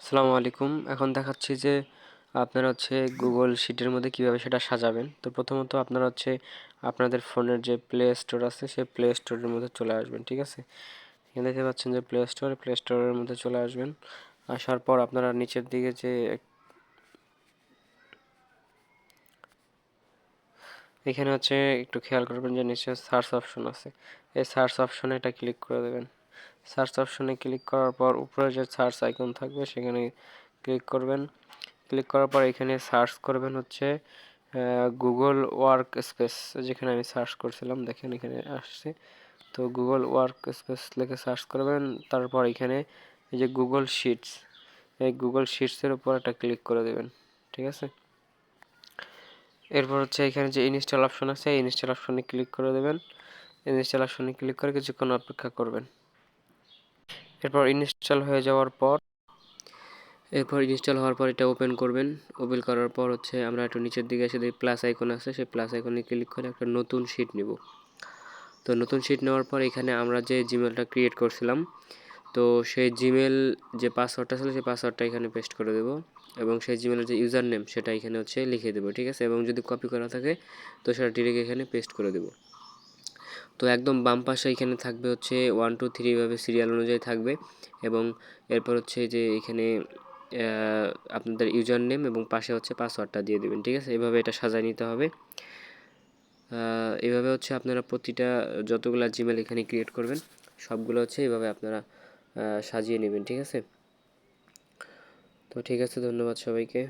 আসসালামু আলাইকুম। এখন দেখাচ্ছি যে আপনারা গুগল শিটের মধ্যে কিভাবে সেটা সাজাবেন। তো প্রথমত আপনারা আপনাদের ফোনের যে প্লে স্টোর আছে সেই প্লে স্টোরের মধ্যে চলে আসবেন, ঠিক আছে? এখানে দেখতে পাচ্ছেন যে প্লে স্টোরের মধ্যে চলে আসবেন। আসার পর আপনারা নিচের দিকে যে এখানে একটু খেয়াল করবেন যে নিচে সার্চ অপশন আছে। এই সার্চ অপশনে এটা ক্লিক করে দেবেন। সার্চ অপশনে ক্লিক করার পর উপরে যে সার্চ আইকন থাকবে সেখানে ক্লিক করবেন। ক্লিক করার পর এখানে সার্চ করবেন গুগল ওয়ার্ক স্পেস, যেখানে আমি সার্চ করছিলাম দেখেন এখানে আসছে। তো গুগল ওয়ার্ক স্পেস লিখে সার্চ করবেন। তারপর এখানে এই যে গুগল শিটস, এই গুগল শিটসের উপর একটা ক্লিক করে দেবেন, ঠিক আছে? এরপর এখানে যে ইনস্টল অপশন আছে এই ইনস্টল অপশনে ক্লিক করে দেবেন। ইনস্টল অপশনে ক্লিক করে কিছুক্ষণ অপেক্ষা করবেন। এরপর ইনস্টল হয়ে যাওয়ার পর ইনস্টল হওয়ার পর এটা ওপেন করবেন। ওপেন করার পর আমরা একটু নিচের দিকে এসে দেখি প্লাস আইকন আছে, সেই প্লাস আইকনে ক্লিক করে একটা নতুন শিট নিব। তো নতুন শিট নেওয়ার পর এখানে আমরা যে জিমেলটা ক্রিয়েট করছিলাম, তো সেই জিমেল যে পাসওয়ার্ডটা ছিল সেই পাসওয়ার্ডটা এখানে পেস্ট করে দেব এবং সেই জিমেলের যে ইউজার নেম সেটা এখানে লিখে দেবো, ঠিক আছে? এবং যদি কপি করা থাকে তো সেটা ডিরেক্ট এখানে পেস্ট করে দেবো। তো একদম বাম পাশে এখানে থাকবে 1 2 3 এভাবে সিরিয়াল অনুযায়ী থাকবে এবং এরপর যে এখানে আপনাদের ইউজার নেম এবং পাশে পাসওয়ার্ডটা দিয়ে দেবেন, ঠিক আছে? এভাবে এটা সাজায় নিতে হবে। এভাবে আপনারা প্রতিটা যতগুলা জিমেল এখানে ক্রিয়েট করবেন সবগুলো এভাবে আপনারা সাজিয়ে নেবেন, ঠিক আছে? তো ঠিক আছে, ধন্যবাদ সবাইকে।